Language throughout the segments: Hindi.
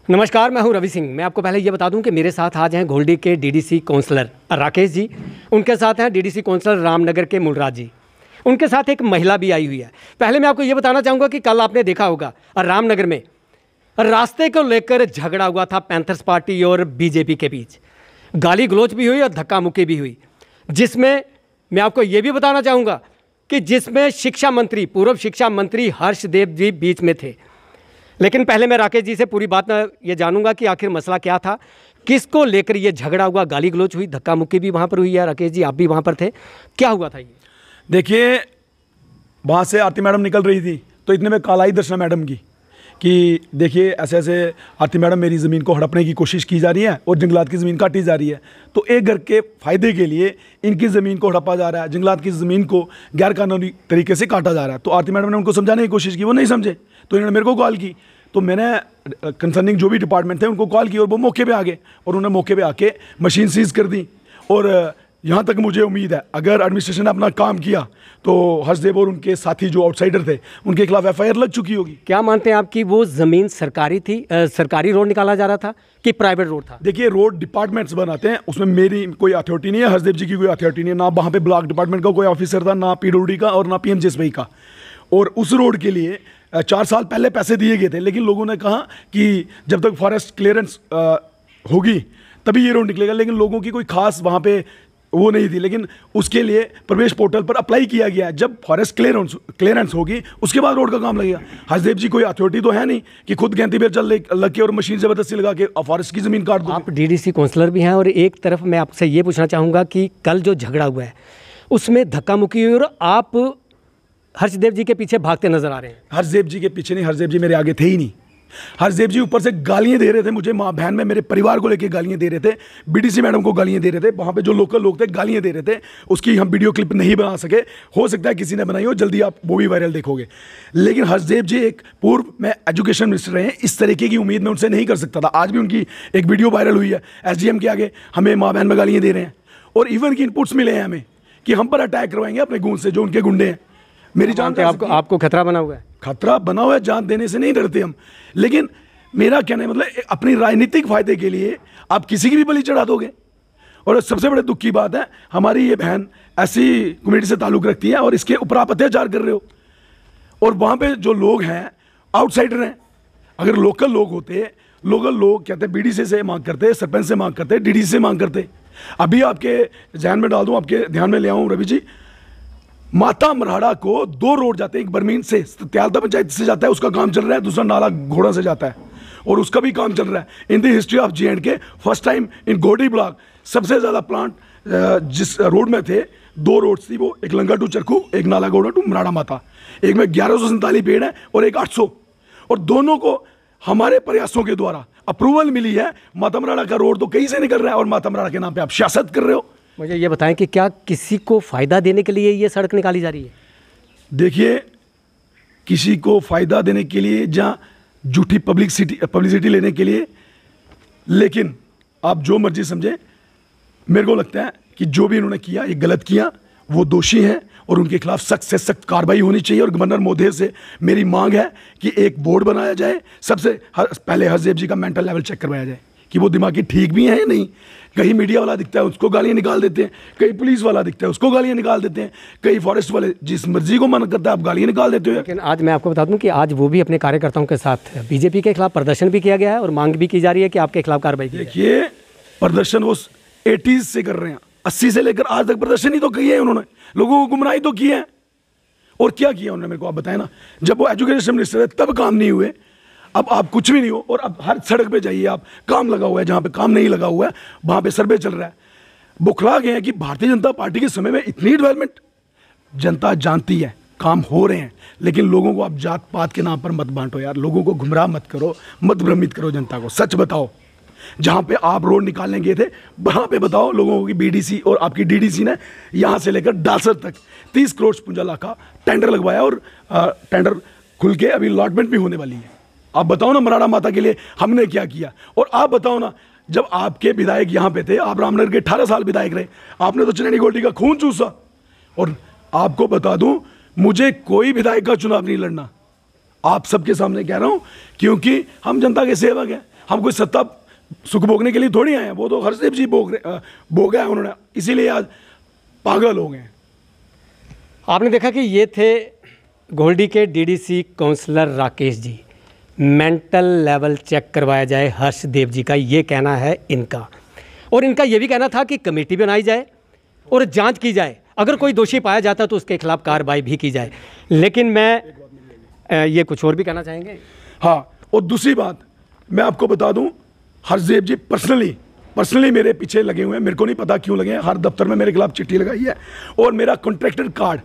नमस्कार, मैं हूं रवि सिंह। मैं आपको पहले ये बता दूं कि मेरे साथ आज हैं घोलडी के डीडीसी काउंसलर राकेश जी, उनके साथ हैं डीडीसी काउंसलर रामनगर के मुलराज जी, उनके साथ एक महिला भी आई हुई है। पहले मैं आपको ये बताना चाहूँगा कि कल आपने देखा होगा रामनगर में रास्ते को लेकर झगड़ा हुआ था पैंथर्स पार्टी और बीजेपी के बीच, गाली गलौच भी हुई और धक्का मुक्की भी हुई, जिसमें मैं आपको ये भी बताना चाहूँगा कि जिसमें शिक्षा मंत्री, पूर्व शिक्षा मंत्री हर्षदेव जी बीच में थे। लेकिन पहले मैं राकेश जी से पूरी बात ये जानूंगा कि आखिर मसला क्या था, किसको लेकर ये झगड़ा हुआ, गाली गलौच हुई, धक्का मुक्की भी वहाँ पर हुई है। राकेश जी, आप भी वहाँ पर थे, क्या हुआ था ये? देखिए, वहाँ से आरती मैडम निकल रही थी तो इतने में कॉल आई दर्शना मैडम की कि देखिए ऐसे ऐसे आरती मैडम मेरी ज़मीन को हड़पने की कोशिश की जा रही है और जंगलात की ज़मीन काटी जा रही है, तो एक घर के फ़ायदे के लिए इनकी ज़मीन को हड़पा जा रहा है, जंगलात की ज़मीन को गैरकानूनी तरीके से काटा जा रहा है। तो आरती मैडम ने उनको समझाने की कोशिश की, वो नहीं समझे, तो इन्होंने मेरे को कॉल की। तो मैंने कंसर्निंग जो भी डिपार्टमेंट थे उनको कॉल की और वो मौके पे आ गए और उन्होंने मौके पे आके मशीन सीज कर दी। और यहाँ तक मुझे उम्मीद है अगर एडमिनिस्ट्रेशन ने अपना काम किया तो हर्षदेव और उनके साथी जो आउटसाइडर थे उनके खिलाफ एफआईआर लग चुकी होगी। क्या मानते हैं आप कि वो ज़मीन सरकारी थी, सरकारी रोड निकाला जा रहा था कि प्राइवेट रोड था? देखिए, रोड डिपार्टमेंट्स बनाते हैं, उसमें मेरी कोई अथॉरिटी नहीं है, हर्षदेव जी की कोई अथॉरिटी नहीं है, ना वहाँ पे ब्लॉक डिपार्टमेंट का कोई ऑफिसर था, ना पीडब्ल्यूडी का और ना पीएमजेएसवाई का। और उस रोड के लिए 4 साल पहले पैसे दिए गए थे, लेकिन लोगों ने कहा कि जब तक फॉरेस्ट क्लियरेंस होगी तभी ये रोड निकलेगा, लेकिन लोगों की कोई खास वहाँ पे वो नहीं थी। लेकिन उसके लिए प्रवेश पोर्टल पर अप्लाई किया गया है, जब फॉरेस्ट क्लियरेंस होगी उसके बाद रोड का काम लगेगा। हर्षदेव जी कोई अथॉरिटी तो है नहीं कि खुद गैंती पे चल लग के और मशीन ज़बरदस्ती लगा के फॉरेस्ट की ज़मीन काट दो। आप डीडीसी काउंसलर भी हैं और एक तरफ मैं आपसे ये पूछना चाहूँगा कि कल जो झगड़ा हुआ है उसमें धक्का मुक्की हुई और आप हर्षदेव जी के पीछे भागते नजर आ रहे हैं। हर्षदेव जी के पीछे नहीं, हर्षदेव जी मेरे आगे थे ही नहीं। हर्षदेव जी ऊपर से गालियां दे रहे थे मुझे, माँ बहन में मेरे परिवार को लेके गालियां दे रहे थे, बीडीसी मैडम को गालियां दे रहे थे, वहाँ पे जो लोकल लोग थे गालियां दे रहे थे। उसकी हम वीडियो क्लिप नहीं बना सके, हो सकता है किसी ने बनाई हो, जल्दी आप वो भी वायरल देखोगे। लेकिन हर्षदेव जी एक पूर्व में एजुकेशन मिनिस्टर रहे हैं, इस तरीके की उम्मीद मैं उनसे नहीं कर सकता था। आज भी उनकी एक वीडियो वायरल हुई है, एसडीएम के आगे हमें माँ बहन में गालियाँ दे रहे हैं और इवन की इनपुट्स मिले हैं हमें कि हम पर अटैक करवाएंगे अपने गूंज से, जो उनके गुंडे हैं। मेरी जान पे आपको खतरा बना हुआ है? खतरा बना हुआ है, जान देने से नहीं डरते हम, लेकिन मेरा कहना है मतलब अपनी राजनीतिक फायदे के लिए आप किसी की भी बलि चढ़ा दोगे। और सबसे बड़े दुख की बात है, हमारी ये बहन ऐसी कम्युनिटी से ताल्लुक़ रखती है और इसके ऊपर आप अत्याचार कर रहे हो। और वहाँ पे जो लोग हैं आउटसाइडर हैं। अगर लोकल लोग होते, लोकल लोग कहते बीडीसी से मांग करते, सरपंच से मांग करते, डीडीसी से मांग करते। अभी आपके ध्यान में डाल दूँ, आपके ध्यान में ले आऊँ रवि जी, माता मरहाड़ा को 2 रोड जाते हैं, एक बरमीन से त्यालदा पंचायत से जाता है, उसका काम चल रहा है, दूसरा नाला घोड़ा से जाता है और उसका भी काम चल रहा है। In the history of J&K first time in गोडी ब्लॉक सबसे ज़्यादा प्लांट जिस रोड में थे, 2 रोड्स थी वो, एक लंगा टू चरखू, एक नाला घोड़ा टू मराड़ा माता। एक में 1147 पेड़ है और एक 800, और दोनों को हमारे प्रयासों के द्वारा अप्रूवल मिली है। माता मराड़ा का रोड तो कहीं से निकल रहा है और माता मराड़ा के नाम पे आप सियासत कर रहे हो। मुझे ये बताएं कि क्या किसी को फ़ायदा देने के लिए ये सड़क निकाली जा रही है? देखिए, किसी को फ़ायदा देने के लिए, जहाँ झूठी पब्लिसिटी लेने के लिए, लेकिन आप जो मर्जी समझें, मेरे को लगता है कि जो भी इन्होंने किया ये गलत किया, वो दोषी हैं और उनके खिलाफ सख्त से सख्त कार्रवाई होनी चाहिए। और गवर्नर महोदय से मेरी मांग है कि एक बोर्ड बनाया जाए, सबसे पहले हर्षदेव जी का मेंटल लेवल चेक करवाया जाए कि वो दिमागी ठीक भी हैं या नहीं। कहीं मीडिया वाला दिखता है उसको गालियाँ निकाल देते हैं, कहीं पुलिस वाला दिखता है उसको गालियाँ निकाल देते हैं, कहीं फॉरेस्ट वाले जिस मर्जी को मन करता है आप गालियाँ निकाल देते हो। लेकिन आज मैं आपको बता दूं कि आज वो भी अपने कार्यकर्ताओं के साथ बीजेपी के खिलाफ प्रदर्शन भी किया गया है और मांग भी की जा रही है कि आपके खिलाफ कार्रवाई की जाए। देखिए, प्रदर्शन वो 80s से कर रहे हैं, 80 से लेकर आज तक प्रदर्शन ही तो किए हैं उन्होंने, लोगों को गुमराही तो किए हैं। और क्या किया उन्होंने, मेरे को आप बताएं ना। जब वो एजुकेशन मिनिस्टर है तब काम नहीं हुए, अब आप कुछ भी नहीं हो। और अब हर सड़क पे जाइए आप, काम लगा हुआ है, जहाँ पे काम नहीं लगा हुआ है वहाँ पे सर्वे चल रहा है। बुखला गए हैं कि भारतीय जनता पार्टी के समय में इतनी डेवलपमेंट, जनता जानती है, काम हो रहे हैं, लेकिन लोगों को आप जात पात के नाम पर मत बांटो यार, लोगों को गुमराह मत करो, मत भ्रमित करो जनता को, सच बताओ। जहाँ पे आप रोड निकालने गए थे वहाँ पे बताओ लोगों को कि बीडीसी और आपकी डीडीसी ने यहाँ से लेकर डालसर तक 30 करोड़ 55 लाख का टेंडर लगवाया और टेंडर खुल के अभी अलॉटमेंट भी होने वाली है। आप बताओ ना मराड़ा माता के लिए हमने क्या किया। और आप बताओ ना, जब आपके विधायक यहाँ पे थे, आप रामनगर के 18 साल विधायक रहे, आपने तो चनैनी गोल्डी का खून चूसा। और आपको बता दूं, मुझे कोई विधायक का चुनाव नहीं लड़ना, आप सबके सामने कह रहा हूँ, क्योंकि हम जनता के सेवक हैं। हम कोई सत्ता सुख भोगने के लिए थोड़ी आए हैं, वो तो हरदेव जी भोगा है उन्होंने, इसीलिए आज पागल हो गए। आपने देखा कि ये थे घोलडी के DDC counsellor Rakesh ji. Mental level check करवाया जाए हर्षदेव जी का, ये कहना है इनका। और इनका ये भी कहना था कि कमेटी बनाई जाए और जांच की जाए, अगर कोई दोषी पाया जाता तो उसके खिलाफ कार्रवाई भी की जाए। लेकिन मैं ये कुछ और भी कहना चाहेंगे। हाँ, और दूसरी बात मैं आपको बता दूं, हरदेव जी पर्सनली मेरे पीछे लगे हुए हैं। मेरे को नहीं पता क्यों लगे हैं, हर दफ्तर में मेरे खिलाफ चिट्ठी लगाई है और मेरा कॉन्ट्रैक्टर कार्ड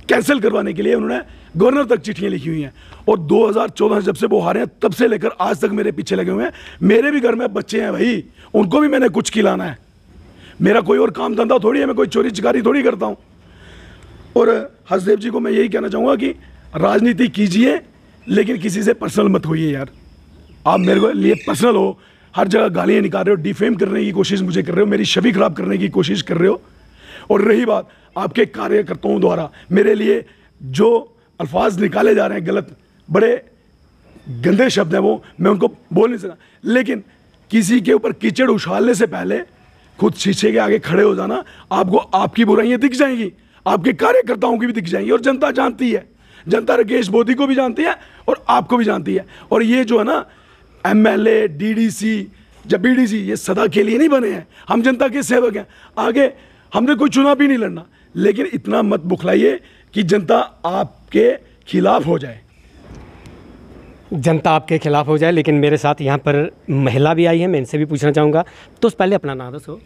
कैंसिल करवाने के लिए उन्होंने गवर्नर तक चिट्ठियां लिखी हुई हैं। और 2014 जब से वो हारे हैं तब से लेकर आज तक मेरे पीछे लगे हुए हैं। मेरे भी घर में बच्चे हैं भाई, उनको भी मैंने कुछ खिलाना है। मेरा कोई और काम धंधा थोड़ी है, मैं कोई चोरी चिकारी थोड़ी करता हूँ। और हरदेव जी को मैं यही कहना चाहूँगा कि राजनीति कीजिए, लेकिन किसी से पर्सनल मत होइए यार। आप मेरे को लिए पर्सनल हो, हर जगह गालियाँ निकाल रहे हो, डिफेम करने की कोशिश मुझे कर रहे हो, मेरी छवि खराब करने की कोशिश कर रहे हो। और रही बात आपके कार्यकर्ताओं द्वारा मेरे लिए जो अल्फाज निकाले जा रहे हैं गलत, बड़े गंदे शब्द हैं, वो मैं उनको बोल नहीं सका। लेकिन किसी के ऊपर कीचड़ उछालने से पहले खुद शीशे के आगे खड़े हो जाना। आपको आपकी बुराइयां दिख जाएंगी, आपके कार्यकर्ताओं की भी दिख जाएंगी। और जनता जानती है, जनता राकेश मोदी को भी जानती है और आपको भी जानती है। और ये जो है ना एमएलए, डीडीसी, जब बीडीसी, ये सदा के लिए नहीं बने हैं। हम जनता के सेवक हैं। आगे हमने कोई चुनाव भी नहीं लड़ना, लेकिन इतना मत बुखलाइए कि जनता आपके खिलाफ हो जाए। जनता आपके खिलाफ हो जाए। लेकिन मेरे साथ यहाँ पर महिला भी आई है, मैं इनसे भी पूछना चाहूँगा। तो पहले अपना नाम दसो।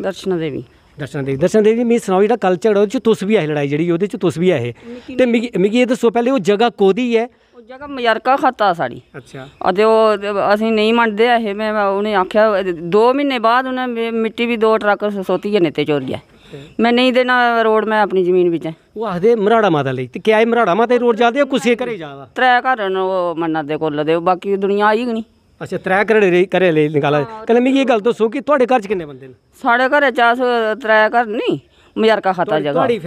दर्शना देवी। दर्शन देवी मिगी सनाओ, जेह्ड़ा कल झगड़ा ओह्दे च तुस भी आए, लड़ाई जेह्ड़ी ओह्दे च तुस भी आए, ते मिगी ये दस्सो पैह्ले, ओह् जगह कोह्दी है? ਉਹ ਜਗ੍ਹਾ ਮਯਰਕਾ ਖਾਤਾ ਸਾਡੀ। अच्छा। ਅਤੇ ਉਹ ਅਸੀਂ ਨਹੀਂ ਮੰਨਦੇ ਇਹ। ਮੈਂ ਉਹਨੇ ਆਖਿਆ 2 ਮਹੀਨੇ ਬਾਅਦ ਉਹਨੇ ਮਿੱਟੀ ਵੀ 2 ਟਰੱਕ ਸੋਤੀ ਜਨੇ ਤੇ ਚੋਰੀ ਹੈ। ਮੈਂ ਨਹੀਂ ਦੇਣਾ ਰੋਡ, ਮੈਂ ਆਪਣੀ ਜ਼ਮੀਨ ਵਿੱਚ ਹੈ। ਉਹ ਆਖਦੇ ਮਰਾੜਾ ਮਾਤਾ ਲਈ, ਤੇ ਕਿਆ ਇਹ ਮਰਾੜਾ ਮਾਤਾ ਰੋਡ ਜਾਂਦੇ ਆ ਕੁਸੇ ਘਰੇ ਜਾਵਾ? 3 ਘਰ ਨੇ ਉਹ ਮੰਨਤ ਦੇ ਕੋਲ ਦੇ, ਬਾਕੀ ਦੁਨੀਆ ਆਈ ਕਿ ਨਹੀਂ। अच्छा, 3 घरे ले निकाला। कल मिगी ये गल दस्सो कि तुहाडे घर च किन्ने बंदे न? ਸਾਡੇ ਘਰੇ 3 ਘਰ ਨਹੀਂ, ਮਯਰਕਾ ਖਾਤਾ ਜਗ੍ਹਾ। ਤੁਹਾਡੀ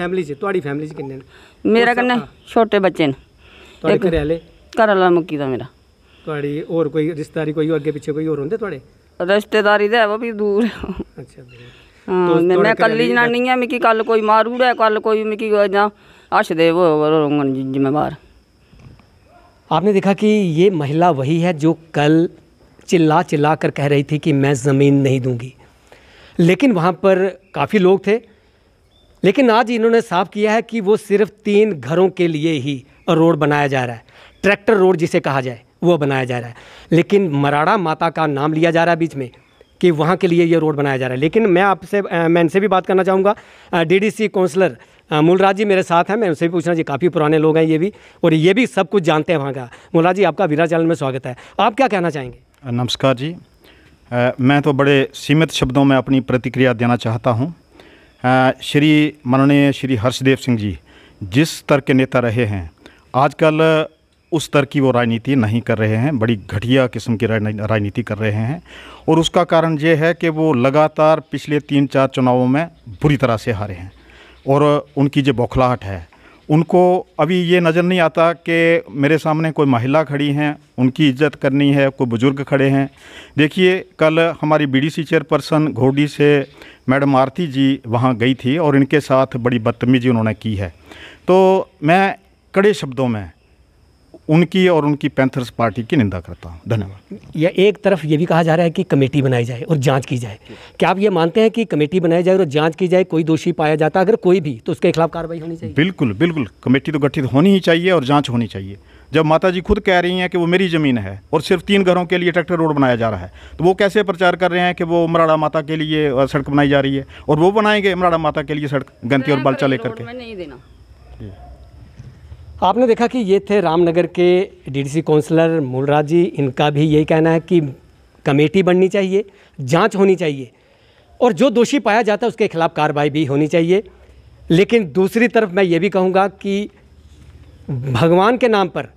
ਫੈਮਿਲੀ ਚ ਕਿੰਨੇ ਨੇ? ਮੇਰੇ ਕੰਨੇ ਛੋਟੇ ਬੱਚੇ ਨੇ। ਤੁਹਾਡੇ ਘਰੇ ਵਾਲੇ? ਘਰ ਵਾਲਾ ਮੁੱਕੀ ਦਾ ਮੇਰਾ। ਤੁਹਾਡੀ ਹੋਰ ਕੋਈ ਰਿਸ਼ਤੇਦਾਰੀ, ਕੋਈ ਅੱਗੇ ਪਿੱਛੇ ਕੋਈ ਹੋਰ ਹੁੰਦੇ ਤੁਹਾਡੇ? ਰਿਸ਼ਤੇਦਾਰੀ ਤਾਂ ਹੈ ਉਹ ਵੀ ਦੂਰ। अच्छा। ਹਾਂ, ਮੈਂ ਕੱਲੀ ਜਨਾਨੀ ਆ। ਮਿੱਕੀ ਕੱਲ ਕੋਈ ਮਾਰੂੜਾ, ਕੱਲ ਕੋਈ ਮਿੱਕੀ ਜਾਂ ਹੱਸਦੇ रोंगन जिम्मेवार। आपने देखा कि ये महिला वही है जो कल चिल्ला कर कह रही थी कि मैं ज़मीन नहीं दूंगी, लेकिन वहाँ पर काफ़ी लोग थे। लेकिन आज इन्होंने साफ किया है कि वो सिर्फ 3 घरों के लिए ही रोड बनाया जा रहा है, ट्रैक्टर रोड जिसे कहा जाए वो बनाया जा रहा है। लेकिन मराड़ा माता का नाम लिया जा रहा है बीच में कि वहाँ के लिए ये रोड बनाया जा रहा है। लेकिन मैं इनसे भी बात करना चाहूँगा। डीडीसी काउंसलर मूलराज जी मेरे साथ हैं, मैं उनसे भी पूछना जी, काफ़ी पुराने लोग हैं ये भी, और ये भी सब कुछ जानते हैं वहाँ का। मूलराज जी, आपका वीरा चैनल में स्वागत है। आप क्या कहना चाहेंगे? नमस्कार जी। मैं तो बड़े सीमित शब्दों में अपनी प्रतिक्रिया देना चाहता हूँ। माननीय श्री हर्षदेव सिंह जी जिस स्तर के नेता रहे हैं, आजकल उस स्तर की वो राजनीति नहीं कर रहे हैं, बड़ी घटिया किस्म की राजनीति कर रहे हैं। और उसका कारण ये है कि वो लगातार पिछले 3-4 चुनावों में बुरी तरह से हारे हैं। और उनकी जो बौखलाहट है, उनको अभी ये नज़र नहीं आता कि मेरे सामने कोई महिला खड़ी हैं, उनकी इज्जत करनी है, कोई बुज़ुर्ग खड़े हैं। देखिए, कल हमारी बीडीसी चेयरपर्सन घोडी से मैडम आरती जी वहाँ गई थी और इनके साथ बड़ी बदतमीजी उन्होंने की है। तो मैं कड़े शब्दों में उनकी और उनकी पैंथर्स पार्टी की निंदा करता हूँ। धन्यवाद। या एक तरफ ये भी कहा जा रहा है कि कमेटी बनाई जाए और जांच की जाए, क्या आप ये मानते हैं कि कमेटी बनाई जाए और जांच की जाए, कोई दोषी पाया जाता अगर कोई भी, तो उसके खिलाफ कार्रवाई होनी चाहिए? बिल्कुल बिल्कुल, कमेटी तो गठित होनी ही चाहिए और जांच होनी चाहिए। जब माता जी खुद कह रही हैं कि वो मेरी ज़मीन है और सिर्फ 3 घरों के लिए ट्रैक्टर रोड बनाया जा रहा है, तो वो कैसे प्रचार कर रहे हैं कि वो मराड़ा माता के लिए सड़क बनाई जा रही है? और वो बनाएंगे मराड़ा माता के लिए सड़क गंती और बलचा लेकर के? नहीं देना। आपने देखा कि ये थे रामनगर के डीडीसी काउंसलर मूलराज जी। इनका भी यही कहना है कि कमेटी बननी चाहिए, जांच होनी चाहिए और जो दोषी पाया जाता है उसके खिलाफ कार्रवाई भी होनी चाहिए। लेकिन दूसरी तरफ मैं ये भी कहूँगा कि भगवान के नाम पर,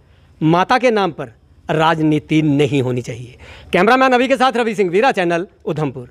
माता के नाम पर राजनीति नहीं होनी चाहिए। कैमरामैन अभी के साथ रवि सिंह, वीरा चैनल, उधमपुर।